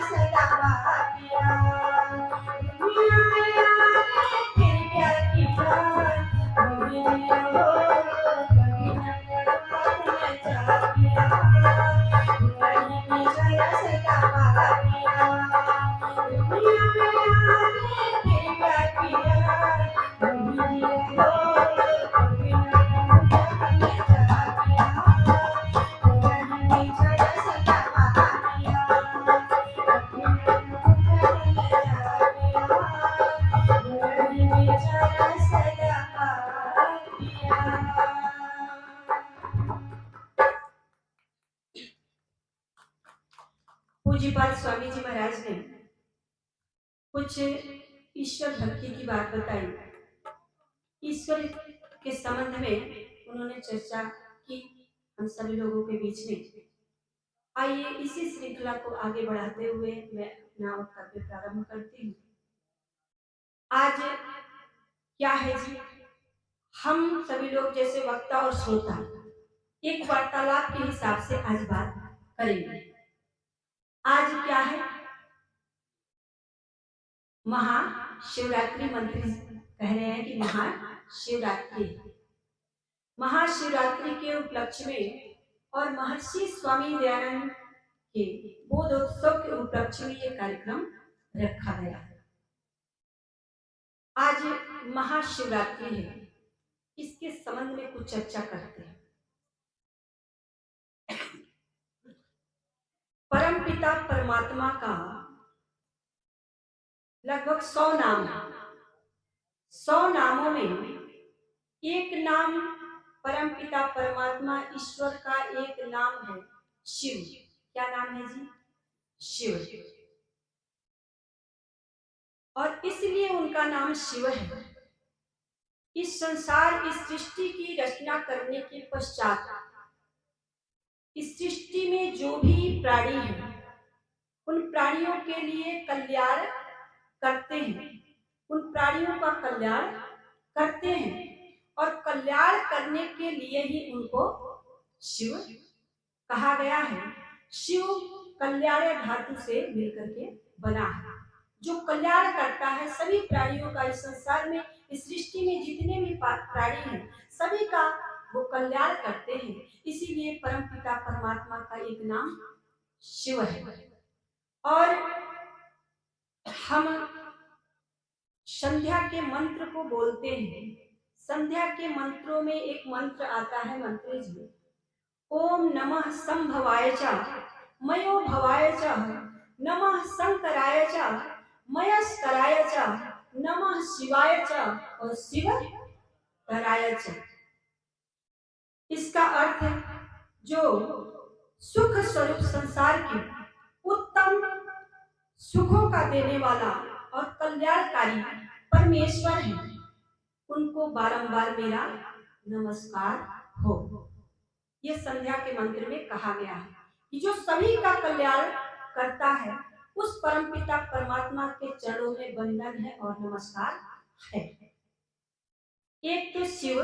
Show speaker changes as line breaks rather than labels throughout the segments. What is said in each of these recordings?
सदा किया दुनिया में आके फिर क्या किया कभी लिया हो कभी न हाथ में जा किया नहीं मिला सदा किया दुनिया में आके फिर क्या किया कभी लिया हो कभी न हाथ में जा किया पूज्यपाद स्वामी जी महाराज ने कुछ ईश्वर भक्ति की बात बताई। ईश्वर के संबंध में उन्होंने चर्चा की हम सभी लोगों के बीच में। आइए इसी श्रृंखला को आगे बढ़ाते हुए मैं अपना वक्तव्य प्रारंभ करती हूँ। आज क्या है जी, हम सभी लोग जैसे वक्ता और श्रोता एक वार्तालाप के हिसाब से आज बात करेंगे। आज क्या है, महाशिवरात्रि मंत्री कह रहे हैं कि महाशिवरात्रि। महाशिवरात्रि के उपलक्ष्य में और महर्षि स्वामी दयानंद के बोधोत्सव के उपलक्ष्य में यह कार्यक्रम रखा गया है। आज महाशिवरात्रि है, इसके संबंध में कुछ चर्चा करते हैं। परमपिता परमात्मा का लगभग 100 नाम है। 100 नामों में एक नाम परमपिता परमात्मा ईश्वर का एक नाम है शिव। क्या नाम है जी? शिव। और इसलिए उनका नाम शिव है। इस संसार, इस सृष्टि की रचना करने के पश्चात इस सृष्टि में जो भी प्राणी हैं उन प्राणियों के लिए कल्याण करते हैं, उन प्राणियों का कल्याण करते हैं और कल्याण करने के लिए ही उनको शिव कहा गया है। शिव कल्याण धातु से मिलकर के बना है, जो कल्याण करता है सभी प्राणियों का। इस संसार में, इस सृष्टि में जितने भी प्राणी हैं सभी का वो कल्याण करते हैं। इसीलिए परमपिता परमात्मा का एक नाम शिव है। और हम संध्या के मंत्र को बोलते हैं। संध्या के मंत्रों में एक मंत्र आता है मंत्र जी, ओम नमः संभवाय च मयो भवाय च नमः शंकराय च मयस्कराय च नमः शिवाय च और शिव कराय च। इसका अर्थ है जो सुख स्वरूप संसार की उत्तम सुखों का देने वाला और कल्याणकारी परमेश्वर है, उनको बारंबार मेरा नमस्कार हो। यह संध्या के मंत्र में कहा गया है कि जो सभी का कल्याण करता है उस परमपिता परमात्मा के चरणों में वंदन है और नमस्कार है। एक तो शिव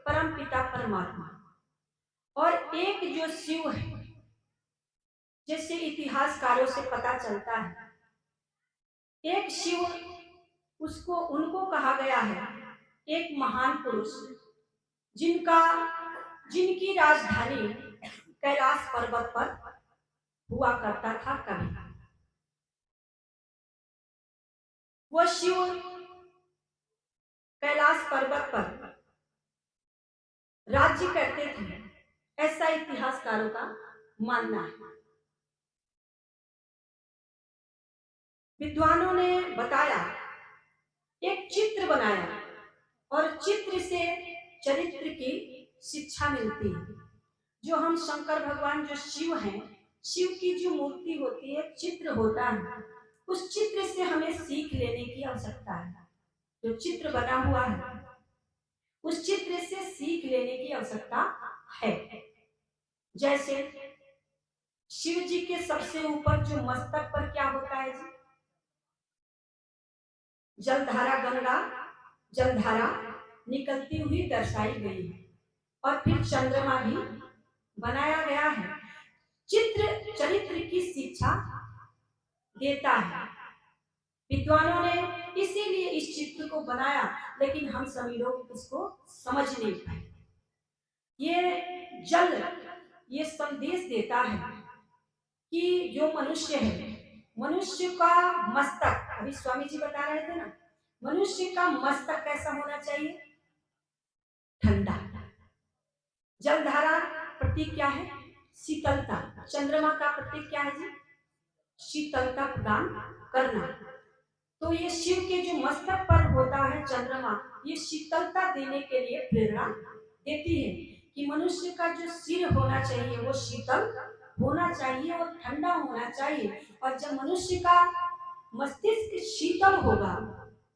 परमपिता परमात्मा और एक जो शिव है, जैसे इतिहासकारों से पता चलता है, एक शिव उसको उनको कहा गया है एक महान पुरुष जिनकी राजधानी कैलाश पर्वत पर हुआ करता था। कभी वो शिव कैलाश पर्वत पर राज्य करते थे, ऐसा इतिहासकारों का मानना है। विद्वानों ने बताया, एक चित्र बनाया और चित्र से चरित्र की शिक्षा मिलती है। जो हम शंकर भगवान जो शिव हैं, शिव की जो मूर्ति होती है, चित्र होता है, उस चित्र से हमें सीख लेने की आवश्यकता है। जो चित्र बना हुआ है उस चित्र से सीख लेने की आवश्यकता है। जैसे शिव जी के सबसे ऊपर जो मस्तक पर क्या होता है जी? जलधारा, गंगा जलधारा निकलती हुई दर्शाई गई है और फिर चंद्रमा भी बनाया गया है। चित्र चरित्र की शिक्षा देता है। विद्वानों ने इसीलिए इस चित्र को बनाया, लेकिन हम सभी लोग इसको समझ नहीं पाए। ये जल ये संदेश देता है कि जो मनुष्य है, मनुष्य का मस्तक, अभी स्वामी जी बता रहे थे ना, मनुष्य का मस्तक कैसा होना चाहिए? ठंडा। जलधारा प्रतीक क्या है? शीतलता। चंद्रमा का प्रतीक क्या है जी? शीतलता प्रदान करना। तो ये शिव के जो मस्तक पर होता है चंद्रमा, ये शीतलता देने के लिए प्रेरणा देती है कि मनुष्य का जो सिर होना चाहिए वो शीतल होना चाहिए और ठंडा होना चाहिए। और जब मनुष्य का मस्तिष्क शीतल होगा,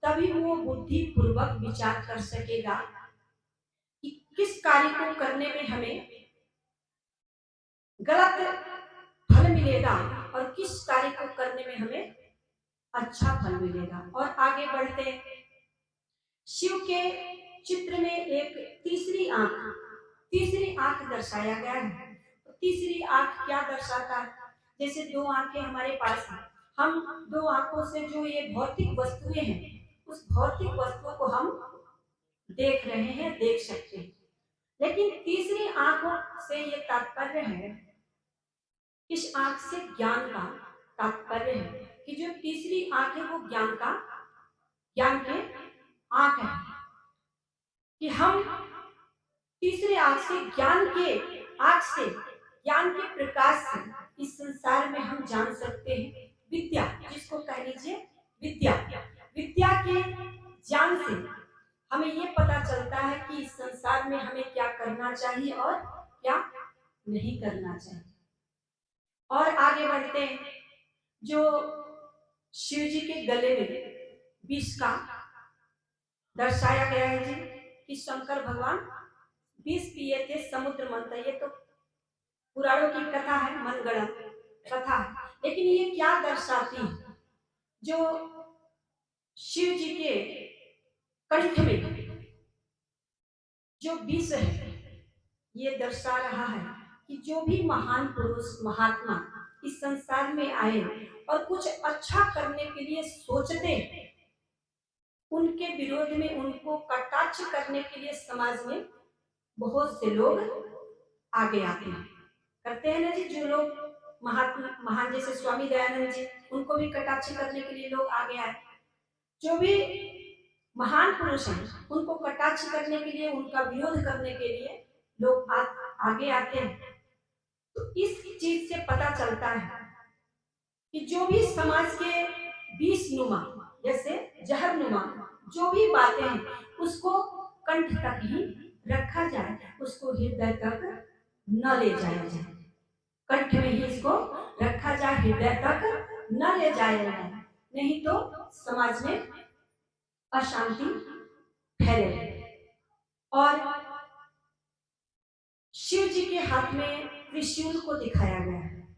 तभी वो बुद्धि पूर्वक विचार कर सकेगा कि किस कार्य को करने में हमें गलत फल मिलेगा और किस कार्य को करने में हमें अच्छा फल मिलेगा। और आगे बढ़ते हैं। शिव के चित्र में एक तीसरी आंख दर्शाया गया है। तो तीसरी आंख क्या दर्शाता है? जैसे दो आंखें हमारे पास हैं, हम दो आंखों से जो ये भौतिक वस्तुएं हैं, उस भौतिक वस्तुओं को हम देख रहे हैं, देख सकते हैं। लेकिन तीसरी आंखों से ये तात्पर्य है, इस आंख से ज्ञान का तात्पर्य है कि जो तीसरी आंख है वो ज्ञान के आंख है, कि हम तीसरे आंख से ज्ञान के प्रकाश से इस संसार में हम जान सकते हैं। विद्या, जिसको कह लीजिए विद्या के ज्ञान से हमें ये पता चलता है कि इस संसार में हमें क्या करना चाहिए और क्या नहीं करना चाहिए। और आगे बढ़ते हैं। जो शिव जी के गले में विष का दर्शाया गया है जी, कि शंकर भगवान विष पिए थे समुद्र मंथन। ये तो पुराणों की कथा है, मनगढ़ंत कथा है, लेकिन ये क्या दर्शाती है? जो शिव जी के कंठ में जो विष है, ये दर्शा रहा है कि जो भी महान पुरुष महात्मा इस संसार में आए और कुछ अच्छा करने के लिए सोचते, उनके विरोध में, उनको कटाक्ष करने के लिए समाज में बहुत से लोग आगे आते हैं, करते हैं ना जी। जो लोग महान जैसे स्वामी दयानंद जी, उनको भी कटाक्ष करने के लिए लोग आगे आए। जो भी महान पुरुष हैं, उनको कटाक्ष करने के लिए, उनका विरोध करने के लिए लोग आगे आते हैं। तो इस चीज से पता चलता है कि जो भी समाज के विषनुमा, जैसे जहरनुमा जो भी बातें हैं, उसको कंठ तक ही रखा जाए, उसको हृदय तक न ले जाया जाए। कंठ में ही इसको रखा जाए, हृदय तक न ले जाया जाए, नहीं तो समाज में अशांति फैले। और शिव जी के हाथ में त्रिशूल को दिखाया गया है।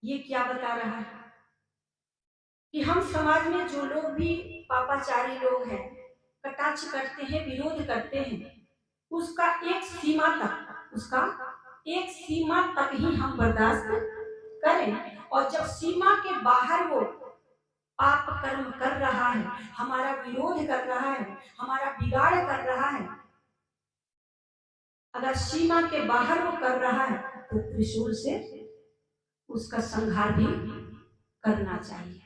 ये क्या बता रहा है? कि हम समाज में जो लोग भी पापाचारी लोग हैं, कटाक्ष करते हैं, विरोध करते हैं, उसका एक सीमा तक ही हम बर्दाश्त करें। और जब सीमा के बाहर वो पाप कर्म कर रहा है, हमारा विरोध कर रहा है, हमारा बिगाड़ कर रहा है, अगर सीमा के बाहर वो कर रहा है, तो त्रिशूल से उसका संहार भी करना चाहिए।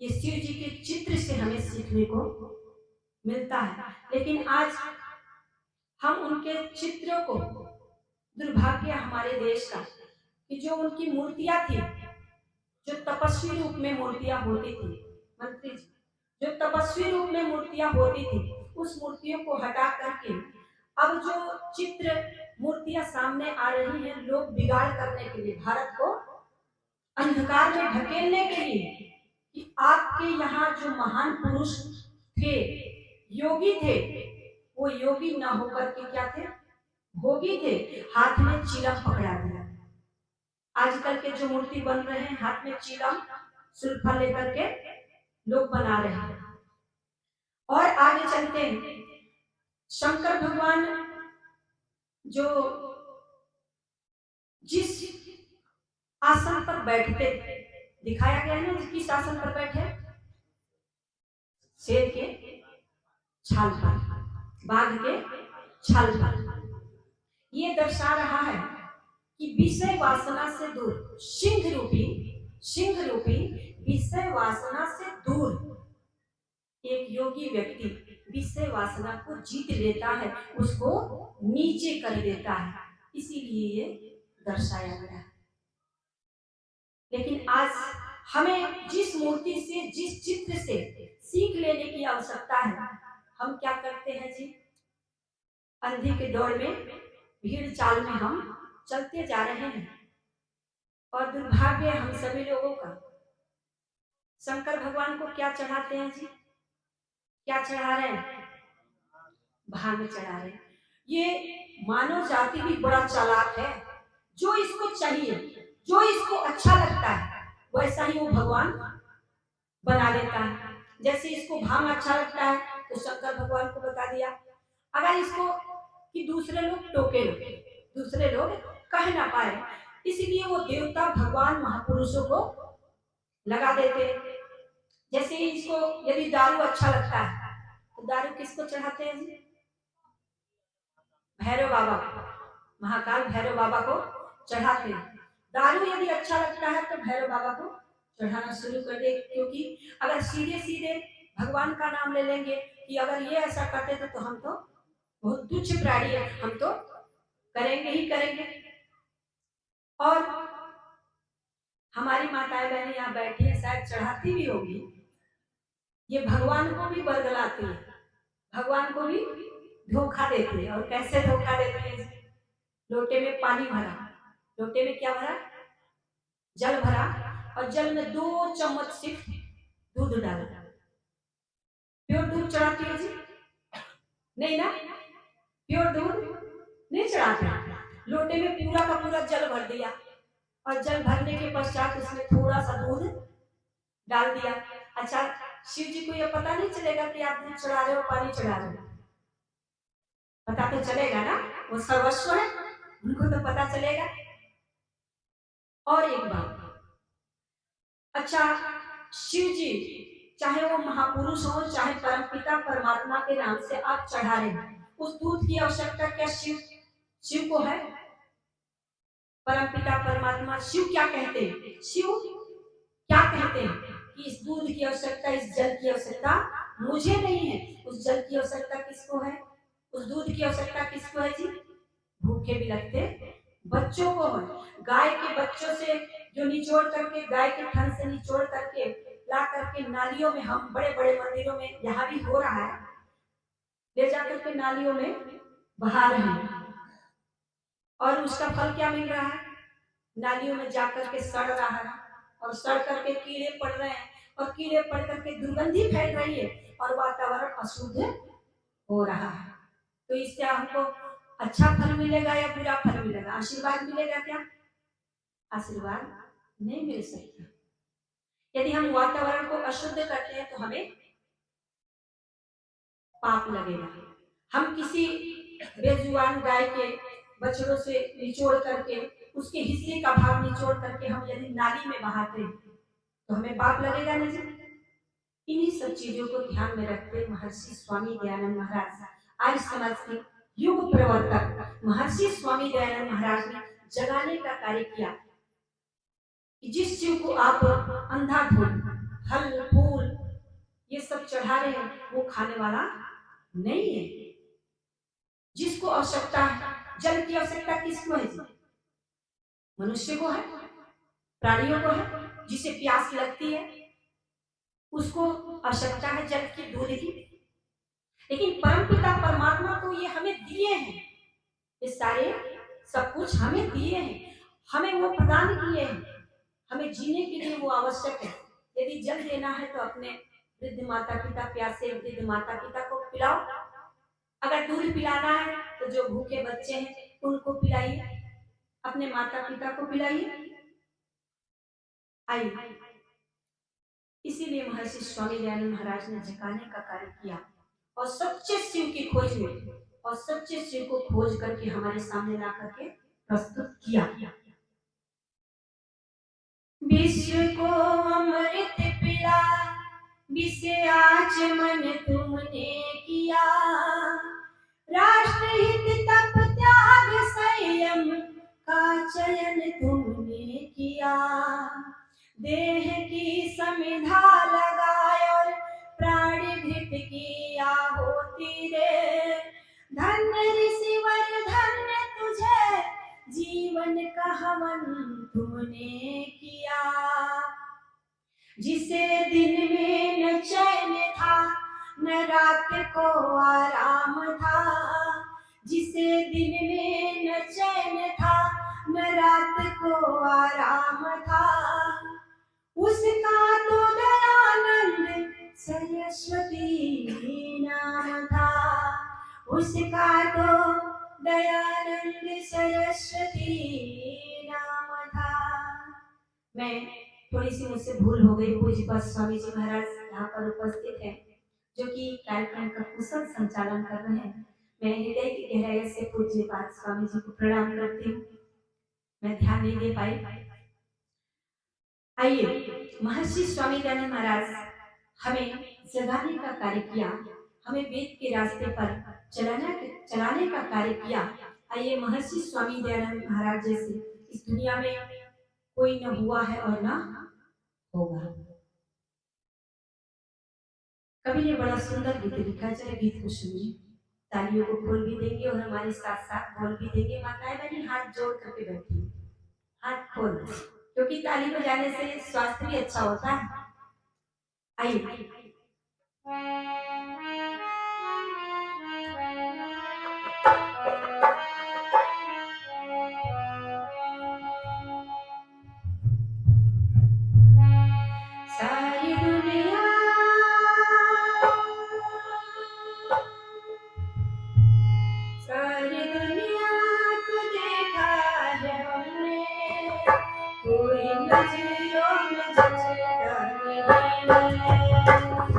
ये शिव जी के चित्र से हमें सीखने को मिलता है। लेकिन आज हम उनके चित्रों को, दुर्भाग्य हमारे देश का, कि जो उनकी मूर्तियां थी, जो तपस्वी रूप में मूर्तियां होती थी, मंत्री जी, जो तपस्वी रूप में मूर्तियां होती थी, उस मूर्तियों को हटा करके अब जो चित्र मूर्तियां सामने आ रही हैं, लोग बिगाड़ करने के लिए, भारत को अंधकार में ढकेलने के लिए, कि आपके यहाँ जो महान पुरुष थे, योगी थे, वो योगी ना होकर के क्या थे? भोगी थे। हाथ में चिलम पकड़ा दिया। आजकल के जो मूर्ति बन रहे हैं, हाथ में चिलम सुल्फा लेकर के लोग बना रहे हैं। और आगे चलते हैं। शंकर भगवान जो जिस आसन पर बैठते थे, दिखाया गया है ना, किस आसन पर बैठे, शेर के छाल पर, बाघ के छाल पर। ये दर्शा रहा है कि विषय वासना से दूर, सिंह रूपी विषय वासना से दूर एक योगी व्यक्ति विषय वासना को जीत लेता है, उसको नीचे कर देता है, इसीलिए ये दर्शाया गया है। लेकिन आज हमें जिस मूर्ति से, जिस चित्र से सीख लेने की आवश्यकता है, हम क्या करते हैं जी, अंधी के दौड़ में, भीड़ चाल में हम चलते जा रहे हैं। और दुर्भाग्य हम सभी लोगों का, शंकर भगवान को क्या चढ़ाते हैं जी, क्या चढ़ा रहे हैं, भांग चढ़ा रहे हैं। ये मानव जाति भी बड़ा चालाक है, जो इसको चाहिए, जो इसको अच्छा लगता है, वैसा ही वो भगवान बना देता है। जैसे इसको भांग अच्छा लगता है तो शंकर भगवान को बता दिया, अगर इसको कि दूसरे लोग टोके, दूसरे लोग कह ना पाए, इसलिए वो देवता भगवान महापुरुषों को लगा देते। जैसे इसको यदि दारू अच्छा लगता है तो दारू किसको चढ़ाते हैं जी, भैरव बाबा, महाकाल भैरव बाबा को चढ़ाते हैं। दारू यदि अच्छा लगता है तो भैरव बाबा को चढ़ाना शुरू कर दे, क्योंकि अगर सीधे सीधे भगवान का नाम ले लेंगे कि अगर ये ऐसा करते तो हम तो बहुत तुच्छ प्राणी है, हम तो करेंगे ही करेंगे। और हमारी माताएं बहनें यहाँ बैठी है, शायद चढ़ाती भी होगी, ये भगवान को भी बरगलाती है, भगवान को भी धोखा देती है। और कैसे धोखा देती है, लोटे में पानी भरा, लोटे में क्या भरा, जल भरा, और जल में 2 चम्मच सिर्फ दूध डाला। प्योर दूध चढ़ाती है जी, नहीं ना, प्योर दूध नहीं चढ़ाते। लोटे में पूरा का पूरा जल भर दिया, और जल भरने के पश्चात उसमें थोड़ा सा दूध डाल दिया। अच्छा, शिव जी को यह पता नहीं चलेगा कि आप दूध चढ़ा रहे हो, पानी चढ़ा रहे हो, पता तो चलेगा ना, वो सर्वस्व है, उनको तो पता चलेगा। और एक बात, अच्छा, शिव जी चाहे वो महापुरुष हो, चाहे परमपिता परमात्मा के नाम से आप चढ़ा रहे हैं, उस दूध की आवश्यकता क्या शिव को है? परमपिता परमात्मा शिव क्या कहते हैं, शिव क्या कहते हैं कि इस दूध की आवश्यकता, इस जल की आवश्यकता मुझे नहीं है। उस जल की आवश्यकता किसको है, उस दूध की आवश्यकता किसको है जी, भूखे भी लगते बच्चों को है। गाय के बच्चों से जो निचोड़ करके, गाय के थन से निचोड़ करके ला करके नालियों में, हम बड़े बड़े मंदिरों में, यहाँ भी हो रहा है, ले जाकर के नालियों में बहा रहे हैं, और उसका फल क्या मिल रहा है, नालियों में जाकर के सड़ रहा है, और सड़ करके कीड़े पड़ रहे हैं, और कीड़े पड़ करके दुर्गंधी फैल रही है, और वातावरण अशुद्ध हो रहा है। तो इससे हमको अच्छा फल मिलेगा या बुरा फल मिलेगा, आशीर्वाद मिलेगा क्या, आशीर्वाद नहीं मिल सकता। यदि हम वातावरण को अशुद्ध करते हैं तो हमें पाप लगेगा। हम किसी बेजुबान गाय के बछड़ों से निचोड़ करके, उसके हिस्से का भाग निचोड़ करके हम यदि नाली में बहाते हैं तो हमें पाप लगेगा नहीं। इन्हीं सब चीजों को ध्यान में रखते महर्षि स्वामी दयानंद महाराज, आज समाज के युग प्रवर्तक महर्षि स्वामी दयानंद महाराज ने जगाने का कार्य किया कि जिस शिव को आप अंधाधुंध फल फूल ये सब चढ़ा रहे हैं, वो खाने वाला नहीं है। जिसको आवश्यकता है, जल की आवश्यकता किसको है जी, मनुष्य को है, प्राणियों को है, जिसे प्यास लगती है उसको आवश्यकता है जल की, दूध की। लेकिन परमपिता परमात्मा तो ये हमें दिए हैं, ये सारे सब कुछ हमें दिए हैं, हमें वो प्रदान किए हैं, हमें जीने के लिए वो आवश्यक है। यदि जल देना है तो अपने वृद्ध माता पिता, प्यासे वृद्ध माता पिता को पिलाओ, अगर दूध पिलाना है तो जो भूखे बच्चे हैं उनको पिलाइए, अपने माता पिता को पिलाइए। आइए, इसीलिए महर्षि स्वामी दयानंद महाराज ने जगाने का कार्य किया, और सच्चे शिव की खोज में, और सच्चे शिव को खोज करके हमारे सामने ला करके प्रस्तुत किया। विश्व को अमृत पिला, विष आचमन तुमने किया। राष्ट्रहित तप त्याग संयम का चयन तुमने किया। देह की समिधा लगाए और प्राण घृत की आहुति दे। धन्य ऋषिवर धन्य तुझे, जीवन का हवन तुमने किया। जिसे दिन में न चैन था, न रात को आराम था। जिसे दिन में न चैन था, न रात को आराम था। उसका तो दयानंद सरस्वती नाम था। उसका तो दयानंद सरस्वती नाम था। मैं थोड़ी सी मुझसे भूल हो गई। पूज्यपाद स्वामी जी महाराज यहाँ पर उपस्थित हैं, जो कि कार्यक्रम का कुशल संचालन कर रहे हैं। मैं हृदय की गहराई से पूज्यपाद स्वामी जी को प्रणाम करती हूँ। मैं ध्यान नहीं दे पाई। आइए, महर्षि स्वामी दयानंद महाराज हमें जगाने का कार्य किया, हमें वेद के रास्ते पर चलाने का कार्य किया। आइए, महर्षि स्वामी दयानंद महाराज जैसे इस दुनिया में कोई न हुआ है और न होगा। कवि ने बड़ा सुंदर गीत लिखा, चले गीत को सुनिए। तालियों को खोल भी देंगे और हमारे साथ साथ बोल भी देंगे। माताएं बहनी हाथ जोड़ करके बैठी, हाथ खोल, क्योंकि ताली बजाने से स्वास्थ्य भी अच्छा होता है। आइए, सारी दुनिया को देखा है हमने, कोई नजरों में जचता नहीं है।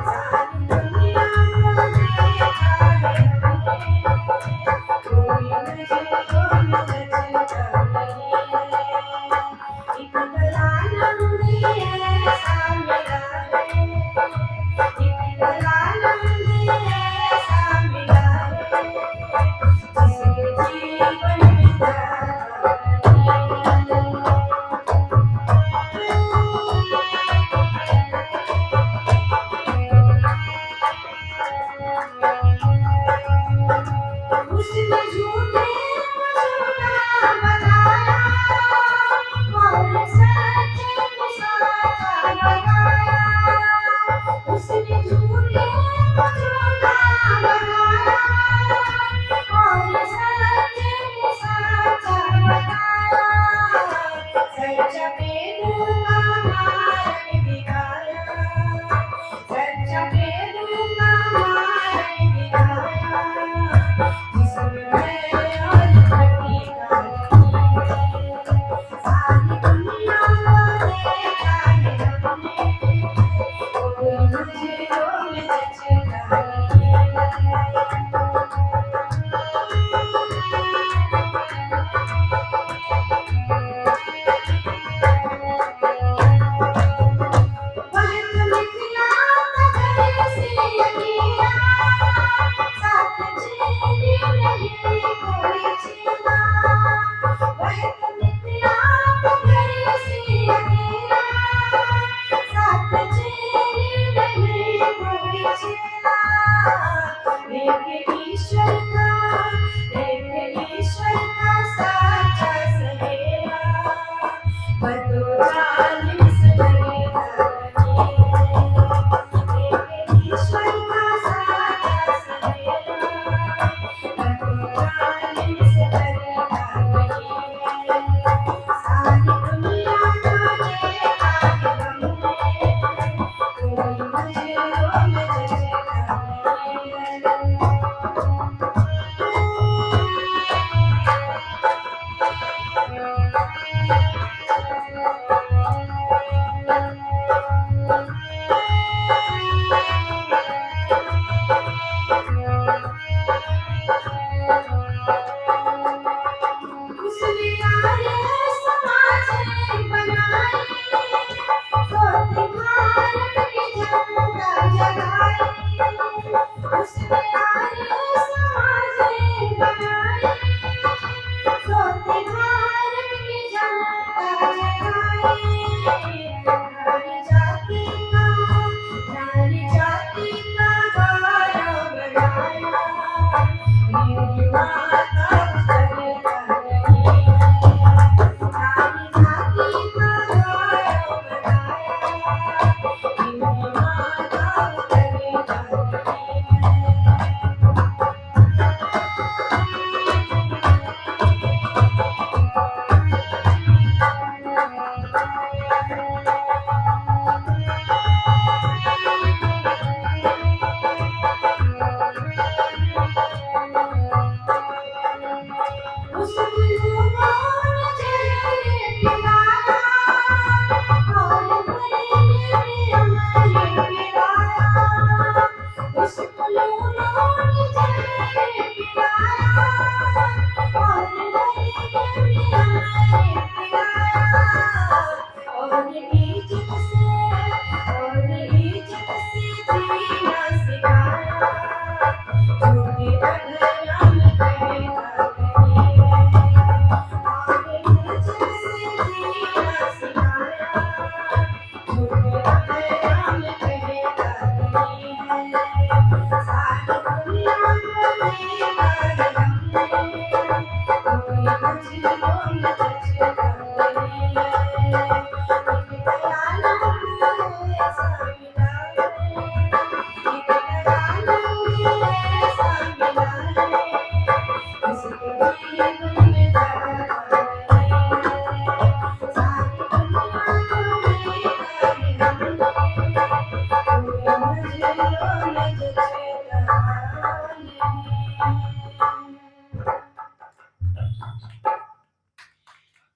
सारी दुनिया को देखा है हमने, कोई नजरों में जचता नहीं है। एक दयानंद ऐसा मिला है, एक दयानंद ऐसा मिला है, जिसके जीवन में धर्म नहीं है।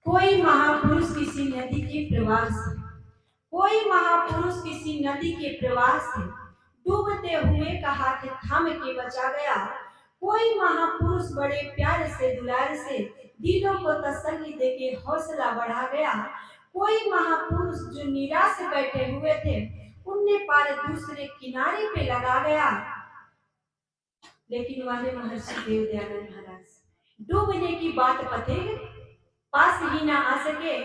कोई महापुरुष किसी नदी के प्रवाह से कोई महापुरुष किसी नदी के प्रवाह से डूबते हुए का हाथ थाम के बचा गया। कोई महापुरुष बड़े प्यार से दुलार से दिलों को तसल्ली देके हौसला बढ़ा गया। कोई महापुरुष जो निराश बैठे हुए थे उन्हें पार दूसरे किनारे पे लगा गया। लेकिन वाले महर्षि देव दयानंद महाराज डूबने की बात पथिक पास ही ना आ सके,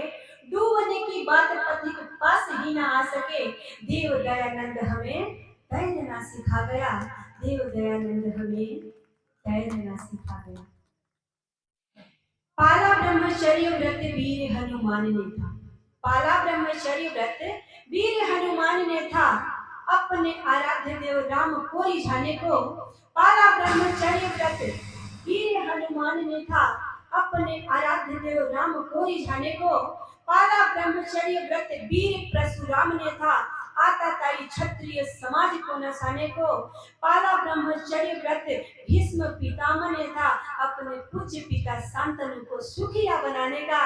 डूबने की बात पथिक पास ही ना आ सके। देव दयानंद हमें तैरना सिखा गया, देव दयानंद हमें तैरना सिखा गया। पाला ब्रह्मचर्य व्रत वीर हनुमान ने था, पाला ब्रह्मचर्य व्रत वीर हनुमान ने था। अपने आराध्य देव राम को रिझाने को पाला ब्रह्मचर्य व्रत वीर हनुमान ने था। अपने आराध्य देव राम को रिझाने को पाला ब्रह्मचर्य व्रत वीर परशुराम ने था। आता ताई क्षत्रिय समाज को नसाने को पाला ब्रह्मचर्य व्रत भीष्म पितामह ने था। अपने पूज्य पिता शांतनु को सुखिया बनाने का,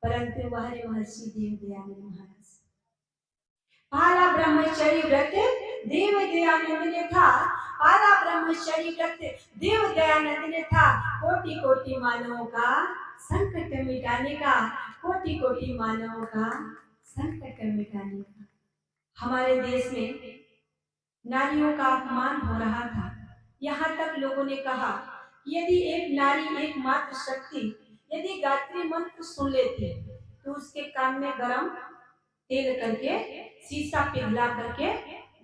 परंतु वह महर्षि देव दयानंद महाराज पाला ब्रह्मचर्य व्रत देव दयानंद ने था। पाला ब्रह्मचर्य व्रत देव दयानंद ने था। कोटि कोटि मानवों का संकट मिटाने का, कोटि कोटि मानवों का संकट मिटाने का। हमारे देश में नारियों का अपमान हो रहा था। यहाँ तक लोगों ने कहा यदि एक नारी एकमात्र शक्ति यदि गायत्री मंत्र सुन लेती तो उसके कान में गरम तेल करके शीशा पिघला करके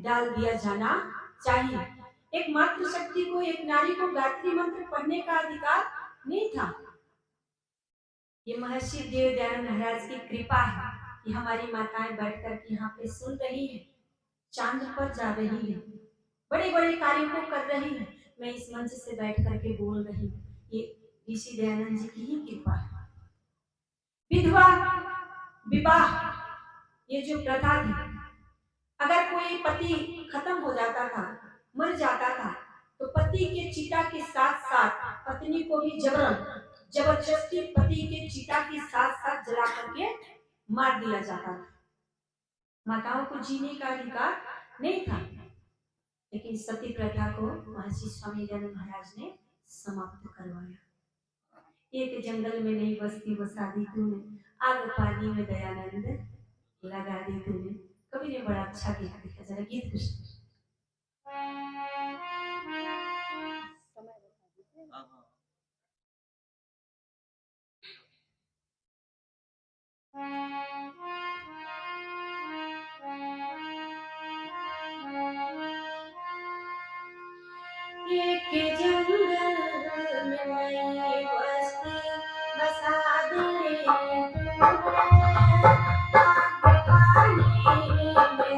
डाल दिया जाना चाहिए। एकमात्र शक्ति को, एक नारी को गायत्री मंत्र पढ़ने का अधिकार नहीं था। ये महर्षि देव दयानंद महाराज की कृपा है कि हमारी माताएं बैठकर के यहाँ पे सुन रही है, चांद पर जा रही है, बड़े बड़े कार्यों को कर रही है। मैं इस मंच से बैठ करके बोल रही हूँ, ये ऋषि दयानंद जी की ही कृपा है। विधवा विवाह ये जो प्रथा थी, अगर कोई पति खत्म हो जाता था, मर जाता था, तो पति के चिता के साथ साथ पत्नी को भी जबरदस्ती पति के चिता के साथ साथ जला करके मार दिया जाता था। माताओं को जीने का अधिकार नहीं था, लेकिन सती प्रथा को महर्षि स्वामी दयानंद महाराज ने समाप्त करवाया। एक जंगल में नई बस्ती बसा दी तूने, आग पानी में दयानंद लगा दी तूने। कवि ने बड़ा अच्छा गीत लिखा, जरा गीत कुछ एक जंगल में नई बस्ती बसा दी तूने, आग पानी में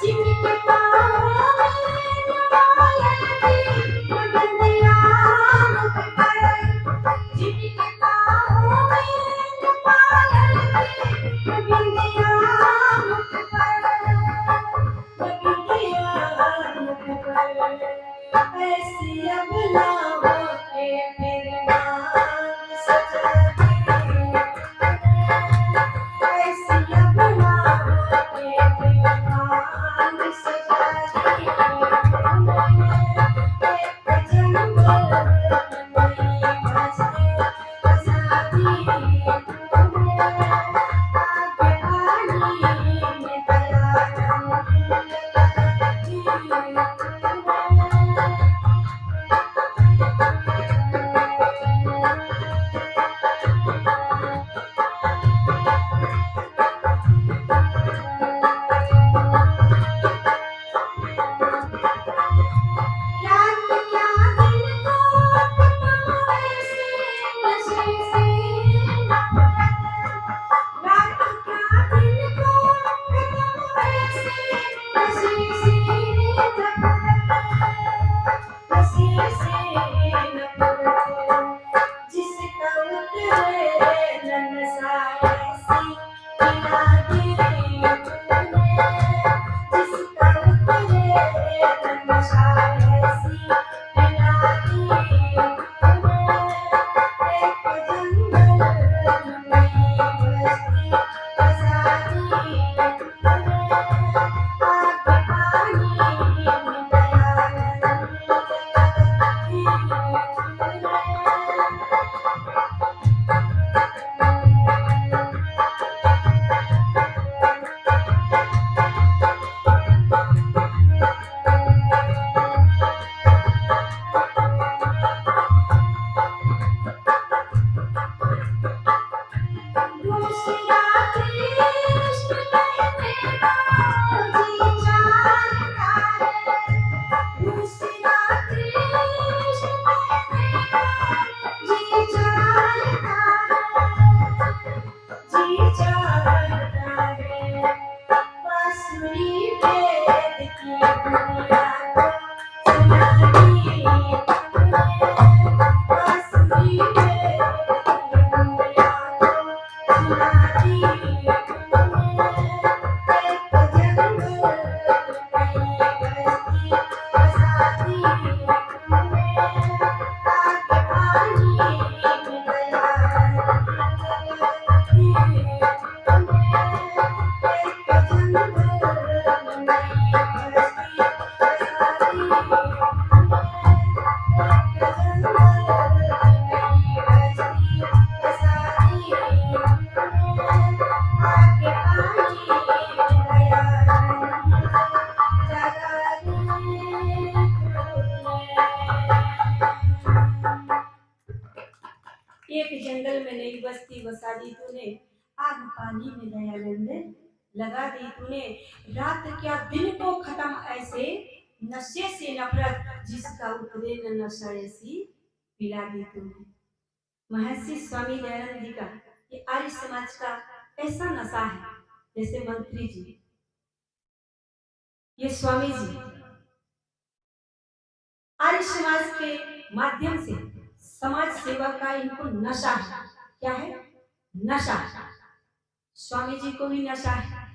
जिनके पाँव में पायल की बिंदिया मुख पर, जिनके पाँव में पायल की बिंदिया मुख पर, बिंदिया मुख पर, ऐसी अबलाओं के फिर नाम सजाती हूँ। ऐसी अबलाओं के फिर नाम सजाती हूँ। एक जंगल में नई बस्ती बसाती हूँ। आग पानी में दया रंग लगाती हूँ। रात क्या दिन को तुम ऐसे नशे से नफरत, रात क्या दिन को तुम ऐसे नशे से नफरत, नशे से नफरत, जिसका उतरे न नशा ऐसी पिला दी तूने, जिसका उतरे न नशा ऐसी पिला दी तूने। एक जंगल में नई बस्ती बसा दी तूने। आग पानी में दया रंग लगाती तूने। दूसरा कृष्ण कहने को जी चाहता है, दूसरा कृष्ण कहने को जी चाहता है, जी चाहता है। बांसुरी वेद की दुनिया को सुना दी तूने, बांसुरी वेद की दुनिया को सुना दी तूने। एक जंगल नई बस्ती बसा दी तूने। आग पानी में दया लगाती तूने। एक जंगल नई बस्ती बसा दी तूने। एक जंगल नई बस्ती बसा दी तूने। आग पानी में दया रंग जगा दी तूने। एक जंगल में नई बस्ती बसा दी तूने, आग पानी में दया रंग लगा दी तूने। रात क्या दिन को खत्म ऐसे नशे से नफरत, जिसका उतरे न नशा ऐसी पिला दी तूने। महर्षि स्वामी दयानंद जी का ये आर्य समाज का ऐसा नशा है। जैसे मंत्री जी, ये स्वामी जी आर्य समाज के माध्यम से समाज सेवा का इनको नशा है। क्या है? नशा। स्वामी जी को भी नशा है,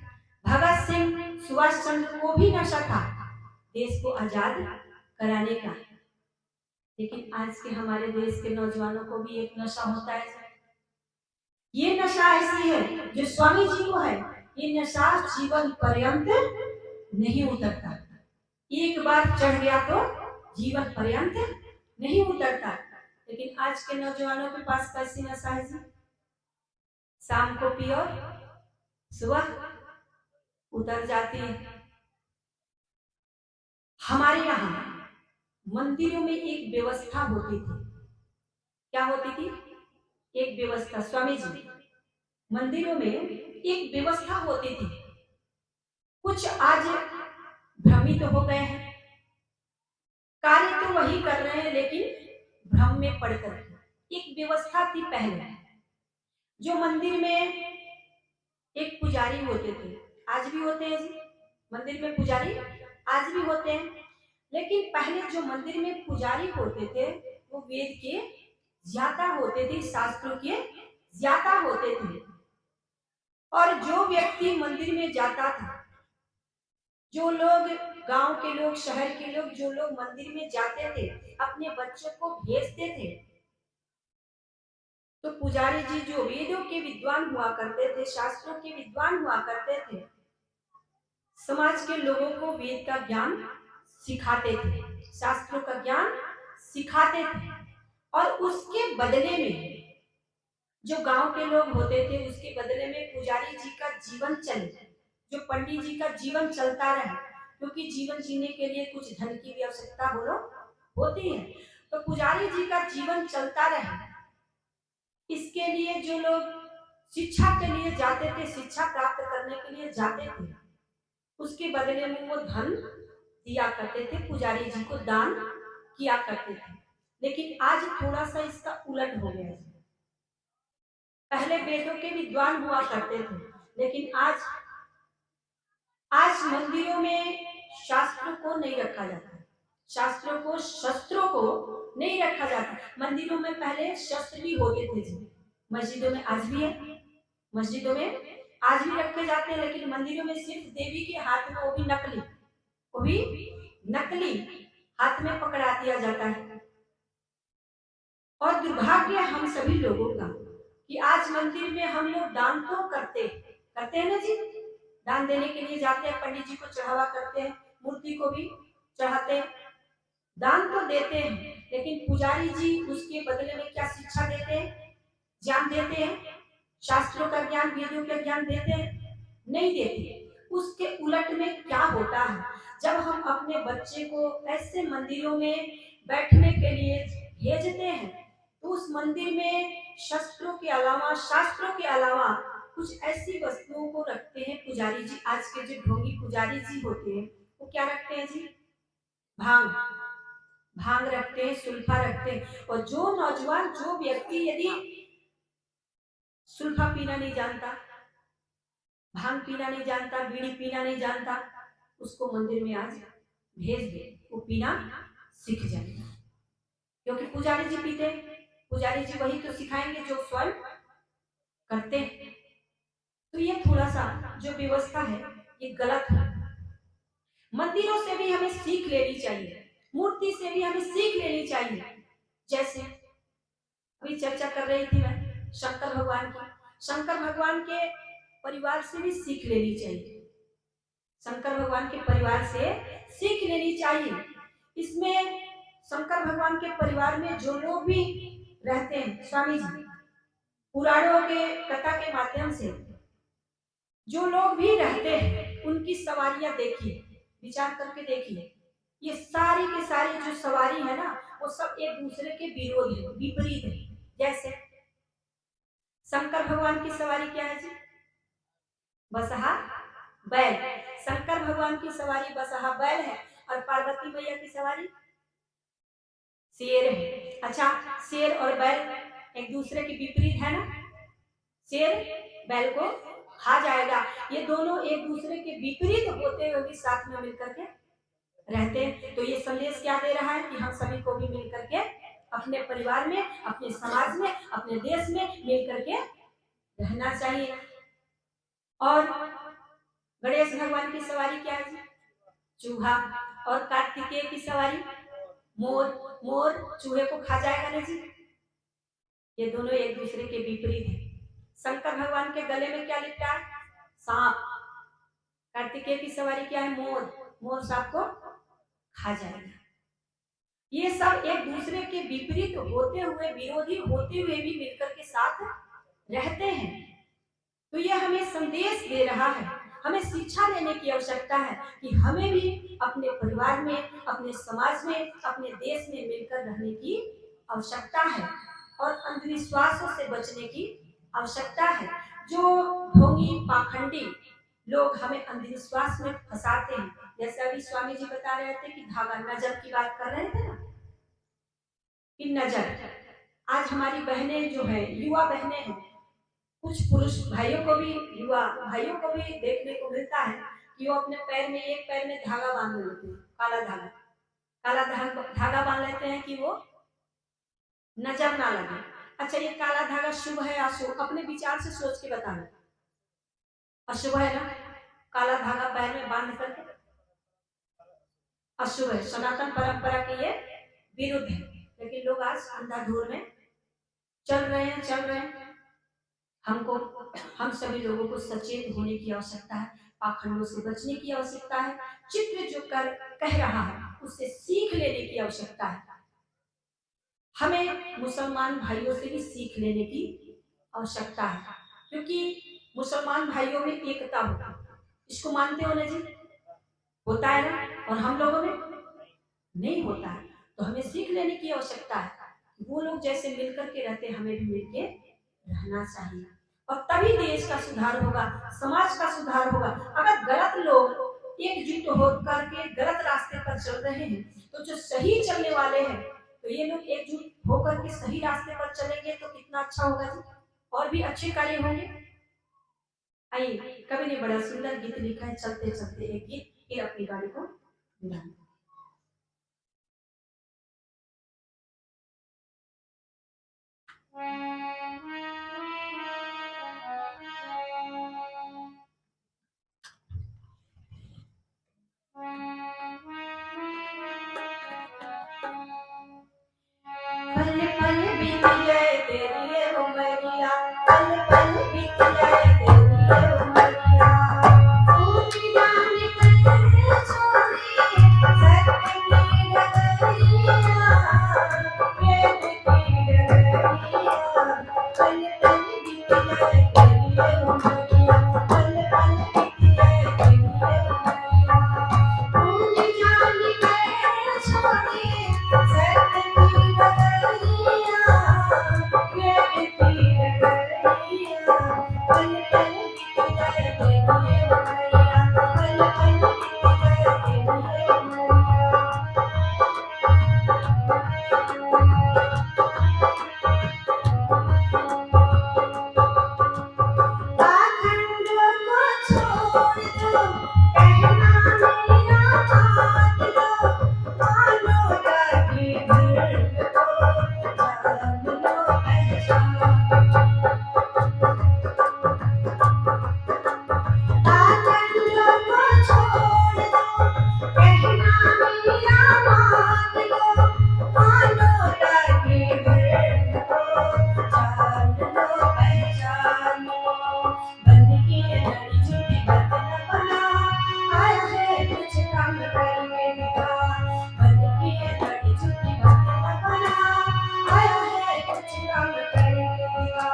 भगत सिंह सुभाष चंद्र को भी नशा था देश को आजाद कराने का। लेकिन आज के हमारे देश के नौजवानों को भी एक नशा होता है। ये नशा ऐसी है जो स्वामी जी को है, ये नशा जीवन पर्यंत नहीं उतरता। एक बार चढ़ गया तो जीवन पर्यंत नहीं उतरता। लेकिन आज के नौजवानों के पास कैसी नशा है जी? शाम को पियो, सुबह उतर जाती है। हमारे यहाँ मंदिरों में एक व्यवस्था होती थी। क्या होती थी? एक व्यवस्था। स्वामी जी मंदिरों में एक व्यवस्था होती थी। कुछ आज भ्रमित हो गए हैं, कार्य तो वही कर रहे हैं लेकिन भ्रम में पड़ कर। एक व्यवस्था थी पहले, जो मंदिर में एक पुजारी होते थे, आज भी होते हैं जी, मंदिर में पुजारी आज भी होते हैं। लेकिन पहले जो मंदिर में पुजारी होते थे वो वेद के ज्ञाता होते थे, शास्त्रों के ज्ञाता होते थे। और जो व्यक्ति मंदिर में जाता था, जो लोग, गांव के लोग, शहर के लोग, जो लोग मंदिर में जाते थे, अपने बच्चों को भेजते थे, तो पुजारी जी जो वेदों के विद्वान हुआ करते थे, शास्त्रों के विद्वान हुआ करते थे, समाज के लोगों को वेद का ज्ञान सिखाते थे, शास्त्रों का ज्ञान सिखाते थे। और उसके बदले में जो गांव के लोग होते थे, उसके बदले में पुजारी जी का जीवन चले, जो पंडित जी का जीवन चलता रहे, क्योंकि जीवन जीने के लिए कुछ धन की भी आवश्यकता बोलो होती है। तो पुजारी जी का जीवन चलता रहे, इसके लिए जो लोग शिक्षा के लिए जाते थे, शिक्षा प्राप्त करने के लिए जाते थे, उसके बदले में वो धन दिया करते थे, पुजारी जी को दान किया करते थे। लेकिन आज थोड़ा सा इसका उलट हो गया है। पहले वेदों के विद्वान हुआ करते थे, लेकिन आज मंदिरों में शास्त्रों को नहीं रखा जाता, शास्त्रों को, शस्त्रों को नहीं रखा जाता। मंदिरों में पहले शस्त्र भी होते थे जी, मस्जिदों में आज भी है, मस्जिदों में आज भी रखे जाते हैं, लेकिन मंदिरों में सिर्फ देवी के हाथ में, वो भी नकली, वो भी नकली हाथ में पकड़ा दिया जाता है। और दुर्भाग्य हम सभी लोगों का कि आज मंदिर में हम लोग दान तो करते हैं ना जी, दान देने के लिए जाते हैं, पंडित जी को चढ़ावा करते हैं, मूर्ति को भी चढ़ाते हैं, दान तो देते हैं, लेकिन पुजारी जी उसके बदले में क्या शिक्षा देते हैं, ज्ञान देते हैं, शास्त्रों का ज्ञान, वेदों का ज्ञान देते हैं? नहीं देते। उसके उलट में क्या होता है, जब हम अपने बच्चे को ऐसे मंदिरों में बैठने के लिए भेजते हैं, तो उस मंदिर में शस्त्रों के अलावा, शास्त्रों के अलावा कुछ ऐसी वस्तुओं को रखते हैं पुजारी जी। आज के जो ढोंगी पुजारी जी होते हैं, वो क्या रखते हैं जी? भांग रखते हैं, सुल्फा रखते हैं। और जो नौजवान, जो व्यक्ति यदि सुल्फा पीना नहीं जानता, भांग पीना नहीं जानता, बीड़ी पीना नहीं जानता, उसको मंदिर में आज भेज दे, वो पीना सीख जाएगा, क्योंकि पुजारी जी पीते, पुजारी जी वही तो सिखाएंगे जो स्वयं करते हैं। तो ये थोड़ा सा जो व्यवस्था है ये गलत है। मंदिरों से भी हमें सीख लेनी चाहिए, मूर्ति से भी हमें सीख लेनी चाहिए। जैसे अभी चर्चा कर रही थी मैं शंकर भगवान की, शंकर भगवान के परिवार से भी सीख लेनी चाहिए, शंकर भगवान के परिवार से सीख लेनी चाहिए। इसमें शंकर भगवान के परिवार में जो लोग भी रहते हैं, स्वामी जी पुराणों के कथा के माध्यम से जो लोग भी रहते हैं, उनकी सवारियां देखिए, विचार करके देखिए, ये सारी की सारी जो सवारी है ना, वो सब एक दूसरे के विरोध है, विपरीत है। जैसे शंकर भगवान की सवारी क्या है जी? बसहा बैल। शंकर भगवान की सवारी बसहा बैल है, और पार्वती मैया की सवारी शेर है। अच्छा, शेर और बैल एक दूसरे के विपरीत है ना, शेर बैल को खा जाएगा, ये दोनों एक दूसरे के विपरीत होते हुए भी साथ में मिलकर के रहते हैं। तो ये संदेश क्या दे रहा है कि हम सभी को भी मिलकर के अपने परिवार में, अपने समाज में, अपने देश में मिलकर के रहना चाहिए। और गणेश भगवान की सवारी क्या है जी? चूहा। और कार्तिकेय की सवारी मोर। मोर चूहे को खा जाएगा ना जी? ये दोनों एक दूसरे के विपरीत है। शंकर भगवान के गले में क्या लिपटा है? सांप। कार्तिकेय की सवारी क्या है? मोर। मोर सांप को खा जाएगा। ये सब एक दूसरे के विपरीत होते हुए, विरोधी होते हुए भी मिलकर के साथ रहते हैं। तो ये हमें संदेश दे रहा है, हमें शिक्षा लेने की आवश्यकता है कि हमें भी अपने परिवार में, अपने समाज में, अपने देश में मिलकर रहने की आवश्यकता है, और अंधविश्वासों से बचने की आवश्यकता है। जो ढोंगी पाखंडी लोग हमें अंधविश्वास में फंसाते हैं, जैसे अभी स्वामी जी बता रहे थे कि धागा, नजर की बात कर रहे थे ना, कि नजर, आज हमारी बहनें जो है, युवा बहनें हैं, कुछ पुरुष भाइयों को भी, युवा भाइयों को भी देखने को मिलता है कि वो अपने पैर में, एक पैर में धागा बांध लेते हैं, काला धागा, काला धागा बांध लेते हैं कि वो नजर ना लगे। अच्छा, ये काला धागा शुभ है अशुभ? अपने विचार से सोच के बताना। अशुभ है ना? काला धागा पैर में बांध करके अशुभ है, सनातन परंपरा के ये विरुद्ध है। लेकिन लोग आज अंधाधुंध में चल रहे हैं। हमको, हम सभी लोगों को सचेत होने की आवश्यकता है, पाखंडों से बचने की आवश्यकता है। चित्र जो कह रहा है उससे सीख लेने की आवश्यकता है। हमें मुसलमान भाइयों से भी सीख लेने की आवश्यकता है, क्योंकि मुसलमान भाइयों में एकता होती है। इसको मानते हो ना जी? होता है ना? और हम लोगों में नहीं होता है। तो हमें सीख लेने की आवश्यकता है। वो लोग जैसे मिलकर के रहते, हमें भी मिलके रहना चाहिए, और तभी देश का सुधार होगा, समाज का सुधार होगा। अगर गलत लोग एकजुट होकर के गलत रास्ते पर चल रहे हैं, तो जो सही चलने वाले हैं, तो ये लोग एकजुट होकर के सही रास्ते पर चलेंगे तो कितना अच्छा होगा जी, और भी अच्छे कार्य होंगे। आइए, कवि ने बड़ा सुंदर गीत लिखा है, चलते चलते एक गीत, फिर अपनी गाड़ी को मिलाएंगे। पल पल बीत जाए तेरी ये उमरिया, पल पल बीत जाए तेरी ये उमरिया, तू जान कर छोड़ी सत्य की डगरिया, वेद की डगरिया। पल पल बीत जाए तेरी ये उमरिया, पल पल बीत जाए तेरी ये उमरिया, तू जान कर छोड़ी सत्य की डगरिया, वेद की डगरिया। पल पल बीत जाए तेरी ये उमरिया, पल पल बीत जाए तेरी ये उमरिया। पाखंडों को छोड़ दो, कहना मेरा मान लो, मानवता की धर्म को जान लो पहचान। पाखंडों को छोड़ दो, कहना मेरा मान लो, मानवता की धर्म को जान लो पहचानो। बंद किए लड़ी झूठी बात न बना, आया है कुछ काम करके दिखा। बंद किए लड़ी झूठी बात न बना, आया है कुछ काम करके दिखा।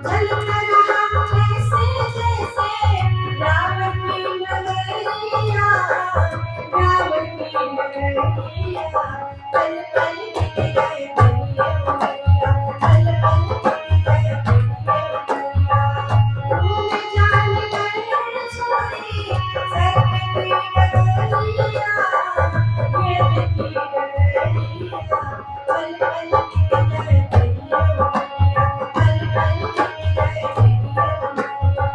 जलता रहा ऐसे जैसे रावण की नगरिया, रावण की नगरिया। पल पल बीत जाए तेरी ये उमरिया, पल पल बीत जाए तेरी ये उमरिया, तूने जान कर छोड़ी सत्य की डगरिया, वेद की डगरिया। पल पल बीत जाए तेरी ये उमरिया, पल पल बीत जाए तेरी ये उमरिया।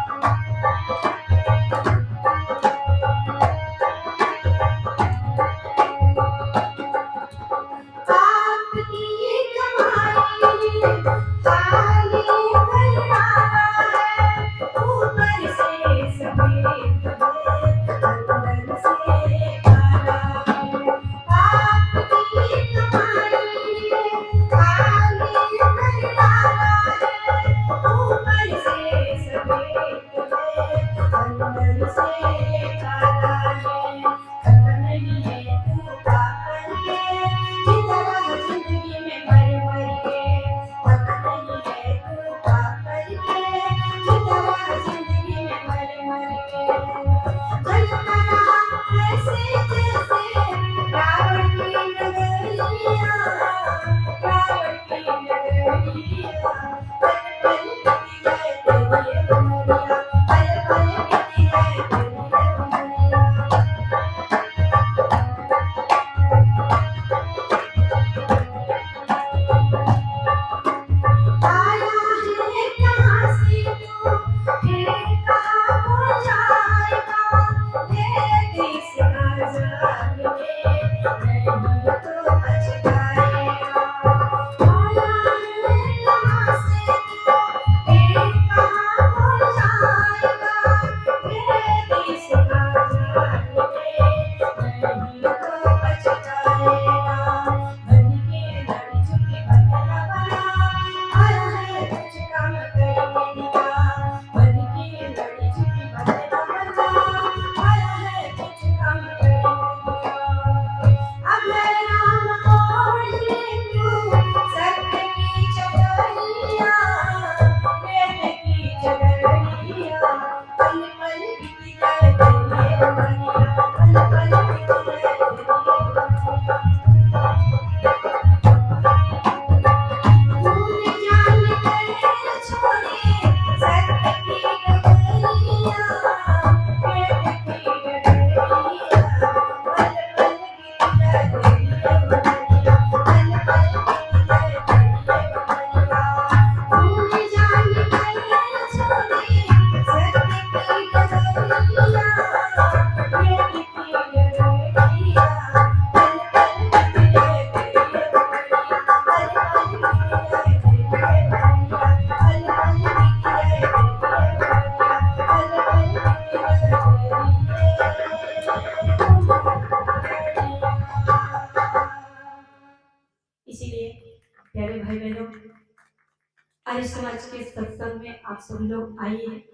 आर्य समाज के सत्संग में आप सभी लोग आइए।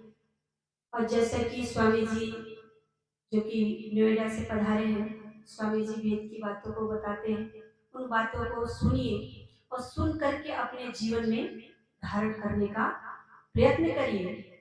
और जैसा कि स्वामी जी जो कि नोएडा से पधारे हैं, स्वामी जी वेद की बातों को बताते हैं, उन बातों को सुनिए और सुन करके अपने जीवन में धारण करने का प्रयत्न करिए।